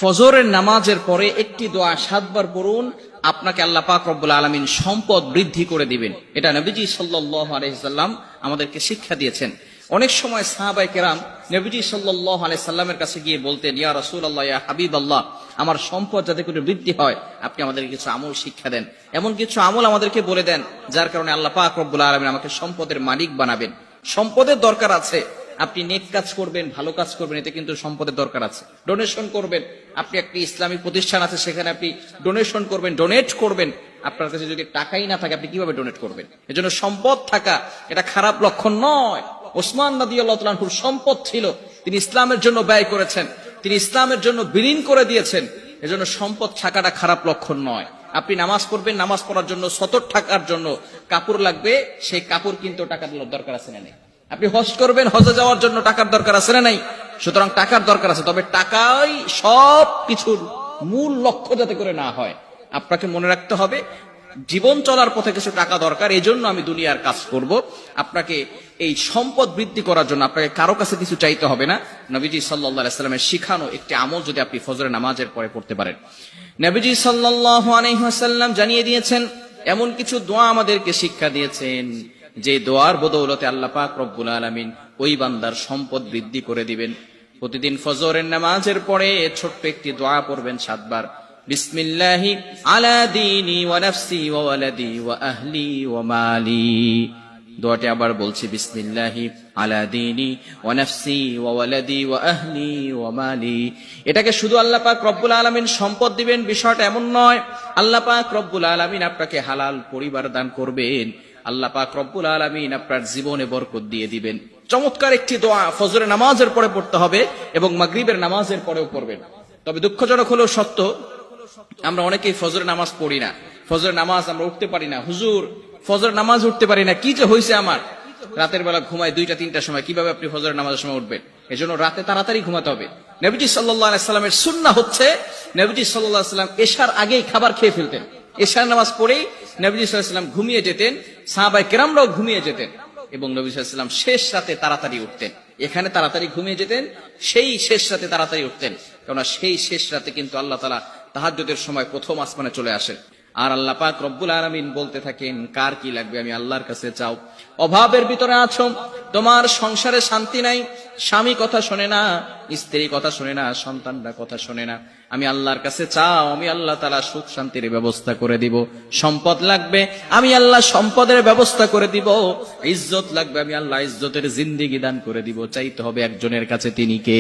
ফজরের নামাজের পরে একটি দোয়া 7 বার পড়ুন, আপনাকে আল্লাহ পাক রব্বুল আলামিন সম্পদ বৃদ্ধি করে দিবেন। এটা নবীজি সাল্লাল্লাহু আলাইহি সাল্লাম আমাদেরকে শিক্ষা দিয়েছেন। অনেক সময় সাহাবায়ে কেরাম নবীজি সাল্লাল্লাহু আলাইহি সাল্লামের কাছে গিয়ে বলতেন, ইয়া রাসূলুল্লাহ, ইয়া হাবিবাল্লাহ, আমার সম্পদ যাতে করে বৃদ্ধি হয় আপনি আমাদেরকে কিছু আমল শিক্ষা দেন, এমন কিছু আমল আমাদেরকে বলে দেন যার কারণে আল্লাহ পাক রব্বুল আলামিন আমাকে সম্পদের মালিক বানাবেন। সম্পদের দরকার আছে, আপনি নেক কাজ করবেন, ভালো কাজ করবেন, এতে কিন্তু সম্পদের দরকার আছে। ডোনেশন করবেন, আপনি একটি ইসলামিক প্রতিষ্ঠান আছে সেখানে আপনি ডোনেশন করবেন, ডোনেট করবেন। আপনার কাছে যদি টাকাই না থাকে আপনি কিভাবে ডোনেট করবেন? এজন্য সম্পদ থাকা এটা খারাপ লক্ষণ নয়। ওসমান রাদিয়াল্লাহু তাআলা আনহুর সম্পদ ছিল, তিনি ইসলামের জন্য ব্যয় করেছেন, তিনি ইসলামের জন্য বিলীন করে দিয়েছেন। এজন্য সম্পদ থাকাটা খারাপ লক্ষণ নয়। আপনি নামাজ পড়বেন, নামাজ পড়ার জন্য 70 টাকার জন্য কাপড় লাগবে, সেই কাপড় কিন্তু টাকার দরকার আছে না নেই? আপনি হজ করবেন, হজে যাওয়ার জন্য টাকার দরকার আছে না নাই? সুতরাং টাকার দরকার আছে, তবে টাকাই সব কিছুর মূল লক্ষ্য যাতে করে না হয়। আপনাকে মনে রাখতে হবে জীবন চলার পথে কিছু টাকা দরকার, এই জন্য আমি দুনিয়ার কাজ করব। আপনাকে এই সম্পদ বৃদ্ধি করার জন্য আপনাকে কারো কাছে কিছু চাইতে হবে না। নবীজি সাল্লাল্লাহু আলাইহি ওয়াসাল্লামের শিখানো একটি আমল যদি আপনি ফজরের নামাজের পরে পড়তে পারেন। নবীজি সাল্লাল্লাহু আলাইহি ওয়াসাল্লাম জানিয়ে দিয়েছেন, এমন কিছু দোয়া আমাদেরকে শিক্ষা দিয়েছেন যে দোয়ার বদৌলতে আল্লাহ পাক রব্বুল আলামিন ওই বান্দার সম্পদ বৃদ্ধি করে দিবেন। প্রতিদিন ফজরের নামাজের পরে ছোট্ট একটি দোয়া পড়বেন 7 বার। বিসমিল্লাহি আলা দীনি ওয়া নাফসি ওয়া ওয়ালাদি ওয়া আহলি ওয়া মালি। দোয়াটি আবার বলছি, বিসমিল্লাহি আলা দীনি ওয়া নাফসি ওয়া ওয়ালাদি ওয়া আহলি ওয়া মালি। এটাকে শুধু আল্লাহ পাক রব্বুল আলামিন সম্পদ দিবেন বিষয়টা এমন নয়। আল্লাহ পাক রব্বুল আলামিন আপনাকে হালাল পরিবার দান করবেন, আল্লাহ পাক রব্বুল আলামিন আপনার জীবনে বরকত দিয়ে দিবেন। চমৎকার একটি দোয়া ফজরের নামাজের পরে পড়তে হবে এবং মাগরিবের নামাজের পরেও পড়বেন। তবে দুঃখজনক হলেও সত্য, আমরা অনেকেই ফজরের নামাজ পড়ি না। ফজরের নামাজ আমরা উঠতে পারি না। হুজুর, ফজরের নামাজ উঠতে পারি না, কি যে হয়েছে আমার, রাতের বেলা ঘুমায় 2টা-3টার সময়, কিভাবে আপনি ফজরের নামাজের সময় উঠবেন? এজন্য রাতে তাড়াতাড়ি ঘুমাতে হবে। নবীজি সাল্লাল্লাহু আলাইহি সাল্লামের সুন্নাহ হচ্ছে, নবীজি সাল্লাল্লাহু আলাইহি সাল্লাম এশার আগেই খাবার খেয়ে ফেলতেন। এশার নামাজ পড়েই নবীজি সাল্লাল্লাহু আলাইহি সাল্লাম ঘুমিয়ে যেতেন, সাহাবায়ে কেরামরাও ঘুমিয়ে যেতেন এবং নবী সাল্লাল্লাহু আলাইহি সাল্লাম শেষ রাতে তাড়াতাড়ি উঠতেন। এখানে তাড়াতাড়ি ঘুমিয়ে যেতেন, সেই শেষ রাতে তাড়াতাড়ি উঠতেন, কেননা সেই শেষ রাতে কিন্তু আল্লাহ তাআলা তাহাজ্জুদের সময় প্রথম আসমানে চলে আসেন। আর আল্লাহ পাক রব্বুল আলামিন বলতে থাকেন, কার কি লাগবে আমি আল্লাহর কাছে চাও। অভাবের ভিতরে আছো, তোমার সংসারে শান্তি নাই, স্বামী কথা শোনে না, স্ত্রী কথা শোনে না, সন্তানরা কথা শোনে না, আমি আল্লাহর কাছে চাও, আমি আল্লাহ তাআলা সুখ শান্তির ব্যবস্থা করে দিব। সম্পদ লাগবে, আমি আল্লাহ সম্পদের ব্যবস্থা করে দিব। ইজ্জত লাগবে, আমি আল্লাহ ইজ্জতের জিন্দেগি দান করে দিব। চাইতে হবে একজনের কাছে, তিনি কে?